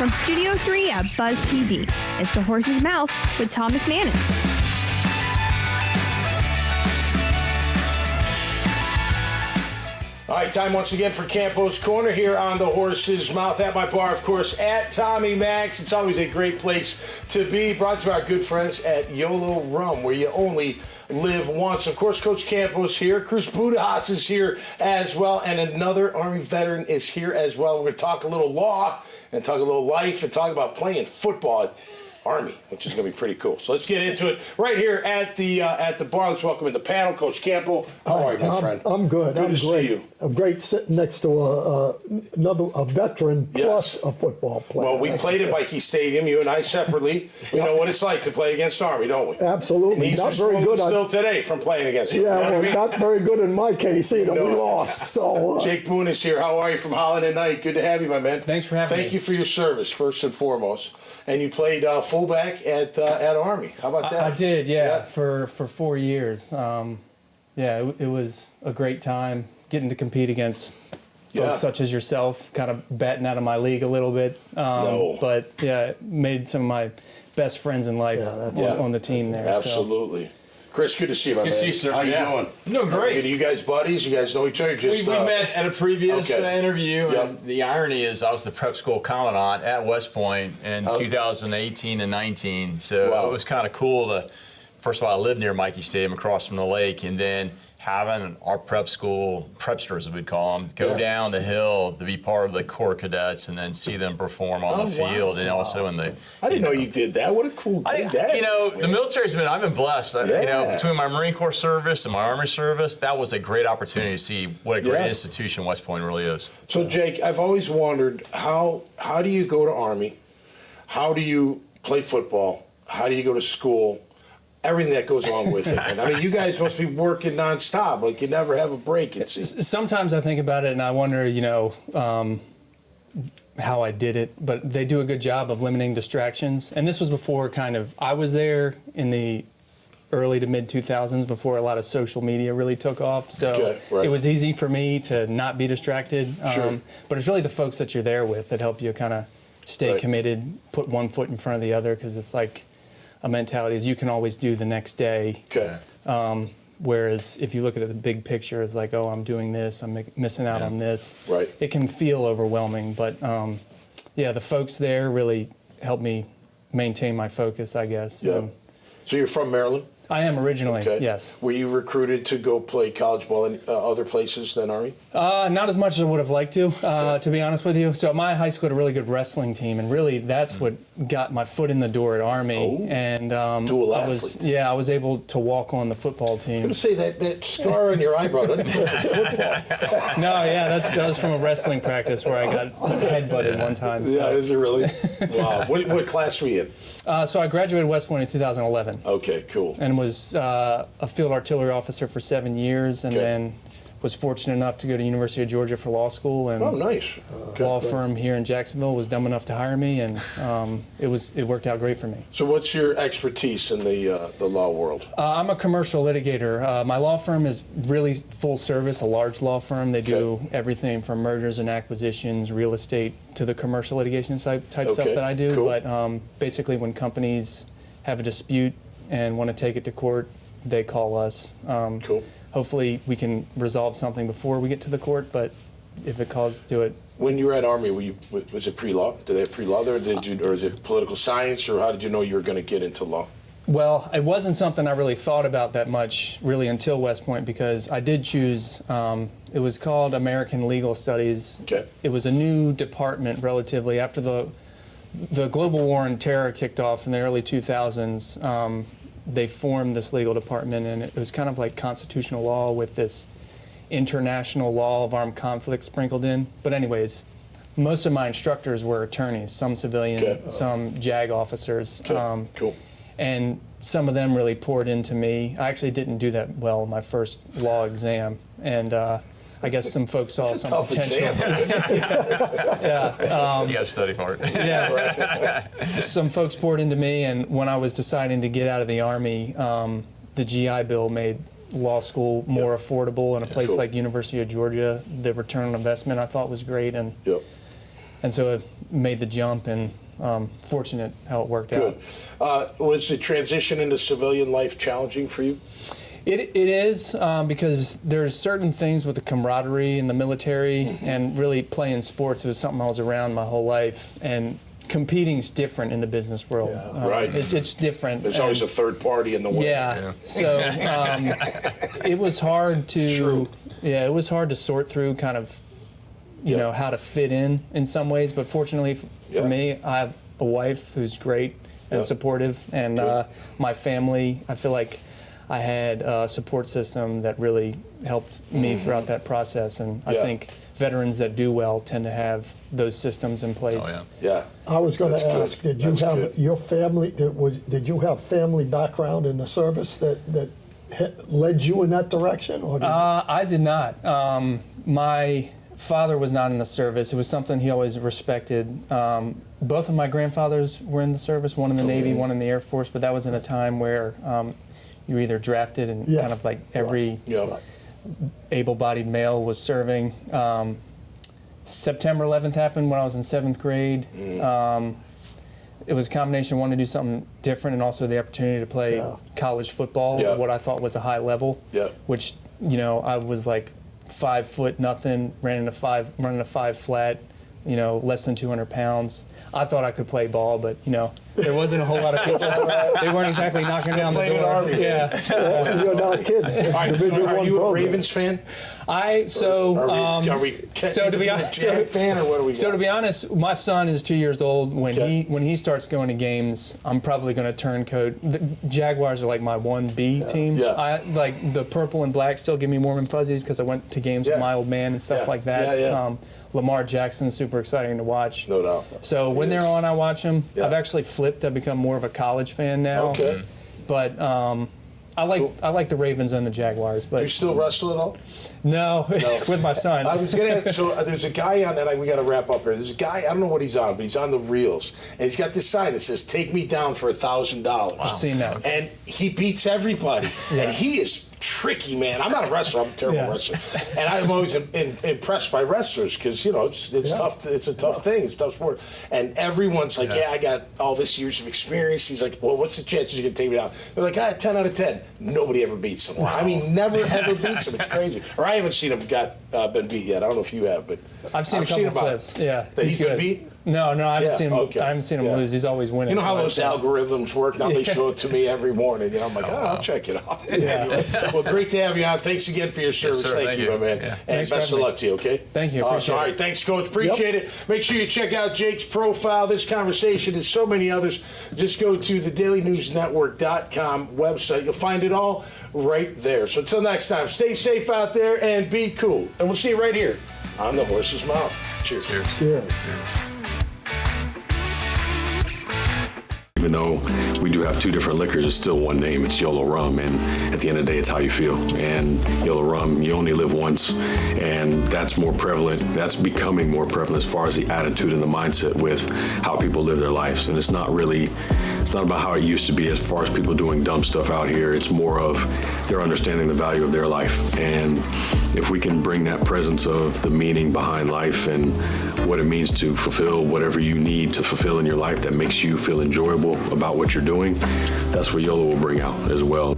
From Studio 3 at Buzz TV, it's The Horse's Mouth with Tom McManus. All right, time once again for Campo's Corner here on The Horse's Mouth. At my bar, of course, at Tommy Max. It's always a great place to be. Brought to our good friends at YOLO Rum, where you only live once. Of course, Coach Campo's here. Cruz Budihas is here as well. And another Army veteran is here as well. We're going to talk a little law and talk a little life and talk about playing football at Army, which is going to be pretty cool. So let's get into it right here at the bar. Let's welcome in the panel, Coach Campo. How are you, my friend? I'm good. Good I'm to great. see you. I'm great sitting next to a veteran plus a football player. Well, we played at Mikey Stadium, you and I separately. We know what it's like to play against Army, don't we? Absolutely. And Not very good. Still today from playing against you. Yeah, You know what I mean? not very good in my case either. No. We lost. So Jake Bohn is here. How are you from Holland and Knight? Good to have you, my man. Thanks for having me. Thank you for your service, first and foremost. And you played fullback at Army. How about that? I did, yeah, for 4 years. It was a great time getting to compete against folks such as yourself, kind of batting out of my league a little bit. But yeah, made some of my best friends in life on the team there. Absolutely. So. Chris, good to see you, my man. Good to see you, sir. How you doing? I'm doing great. Are you guys buddies? You guys know each other? Just We met at a previous interview. Yep. And the irony is I was the prep school commandant at West Point in 2018 and 19. So it was kind of cool to, first of all, I lived near Mikey Stadium across from the lake, and then having our prep school, prepsters as we'd call them, go down the hill to be part of the Corps cadets and then see them perform on the field and also in the... I didn't know you did that. What a cool thing that is, the military's been, I've been blessed. Between my Marine Corps service and my Army service, that was a great opportunity to see what a great institution West Point really is. So, Jake, I've always wondered, how do you go to Army? How do you play football? How do you go to school? Everything that goes along with it. And I mean, you guys must be working nonstop. Like, you never have a break, it seems. Sometimes I think about it and I wonder, how I did it. But they do a good job of limiting distractions. And this was before I was there in the early to mid 2000s before a lot of social media really took off. So it was easy for me to not be distracted. But it's really the folks that you're there with that help you kind of stay committed, put one foot in front of the other, because it's like a mentality is you can always do the next day. Whereas if you look at the big picture, it's like, oh, I'm doing this, I'm missing out on this. It can feel overwhelming, but the folks there really helped me maintain my focus, I guess. So you're from Maryland? I am originally, yes. Were you recruited to go play college ball in other places than Army? Not as much as I would have liked to be honest with you. So my high school had a really good wrestling team, and really that's what got my foot in the door at Army. And dual athlete. I was able to walk on the football team. I was going to say, that scar on your eyebrow doesn't come from football. No, that was from a wrestling practice where I got headbutted one time. So. Yeah, is it really? Wow. What class were you in? So I graduated West Point in 2011. Okay, cool. And was a field artillery officer for 7 years, and then was fortunate enough to go to University of Georgia for law school. And nice. Law firm here in Jacksonville was dumb enough to hire me, and it worked out great for me. So what's your expertise in the law world? I'm a commercial litigator. My law firm is really full service, a large law firm. They do everything from mergers and acquisitions, real estate, to the commercial litigation type stuff that I do. Cool. But basically when companies have a dispute and want to take it to court, they call us. Cool. Hopefully we can resolve something before we get to the court, but if it calls to it. When you were at Army, was it pre-law? Did they have pre-law there, or is it political science, or how did you know you were going to get into law? Well, it wasn't something I really thought about that much, really, until West Point, because I did choose, it was called American Legal Studies. It was a new department relatively. After the global war on terror kicked off in the early 2000s, they formed this legal department, and it was kind of like constitutional law with this international law of armed conflict sprinkled in. But anyways, most of my instructors were attorneys, some civilian, some JAG officers. Cool. And some of them really poured into me. I actually didn't do that well in my first law exam, and I guess some folks saw some potential. You got to study for it. Some folks poured into me, and when I was deciding to get out of the Army, the GI Bill made law school more affordable in a place like University of Georgia. The return on investment I thought was great, and so made the jump, and fortunate how it worked out. Was the transition into civilian life challenging for you? It is because there's certain things with the camaraderie in the military and really playing sports. It was something I was around my whole life, and competing's different in the business world. Right. It's different. There's always a third party in the way. Yeah. So it was hard to. Yeah, it was hard to sort through kind of, you know, how to fit in some ways. But fortunately for me, I have a wife who's great and supportive, and my family. I feel like I had a support system that really helped me throughout that process, and I think veterans that do well tend to have those systems in place. I was going to ask, did you have your family? Did you have family background in the service that led you in that direction? Or I did not. My father was not in the service. It was something he always respected. Both of my grandfathers were in the service, one in the Navy, one in the Air Force, but that was in a time where you were either drafted and kind of like every able-bodied male was serving. September 11th happened when I was in 7th grade. It was a combination of wanting to do something different and also the opportunity to play college football at what I thought was a high level, which, you know, I was like 5 foot nothing, running a 5 flat, you know, less than 200 pounds. I thought I could play ball, but, you know, there wasn't a whole lot of people. They weren't exactly knocking down the door. You're not kidding. All right, so are you a Ravens fan? Fan or what are we? So to be honest, my son is 2 years old. When he starts going to games, I'm probably going to turncoat. The Jaguars are like my 1B team. I like the purple and black still give me warm and fuzzies because I went to games with my old man and stuff like that. Lamar Jackson's super exciting to watch. No doubt. So when they're on, I watch them. I've actually flipped. I've become more of a college fan now. But I like the Ravens and the Jaguars. But do you still wrestle at all? No, with my son. I was going to. So there's a guy on that. We got to wrap up here. There's a guy. I don't know what he's on, but he's on the reels, and he's got this sign that says "Take me down for $1,000." I've seen that. And he beats everybody, and he is tricky, man. I'm not a wrestler. I'm a terrible wrestler, and I'm always impressed by wrestlers because you know it's tough. It's a tough thing. It's a tough sport, and everyone's like, I got all this years of experience. He's like, well, what's the chances you're gonna take me down? They're like, 10 out of 10. Nobody ever beats him. I mean, never ever beats him. It's crazy. Or I haven't seen him been beat yet. I don't know if you have, but I've seen a couple clips. Yeah, that he's been beat. No, I haven't seen him. I haven't seen him lose. He's always winning. You know how those algorithms work? Now they show it to me every morning. You know, I'm like, I'll check it out. Anyway, well, great to have you on. Thanks again for your service. Thank you, my man. And best of luck to you. Okay. Thank you. Appreciate all right. Thanks, Coach. Appreciate it. Make sure you check out Jake's profile. This conversation and so many others. Just go to the dailynewsnetwork.com website. You'll find it all right there. So until next time, stay safe out there and be cool. And we'll see you right here on the Horse's Mouth. Cheers. Cheers. Even though we do have two different liquors, it's still one name. It's YOLO Rum, and at the end of the day, it's how you feel. And YOLO Rum, you only live once, and that's more prevalent. That's becoming more prevalent as far as the attitude and the mindset with how people live their lives. And it's not about how it used to be as far as people doing dumb stuff out here. It's more of they're understanding the value of their life. And if we can bring that presence of the meaning behind life and what it means to fulfill whatever you need to fulfill in your life that makes you feel enjoyable about what you're doing, that's what YOLO will bring out as well.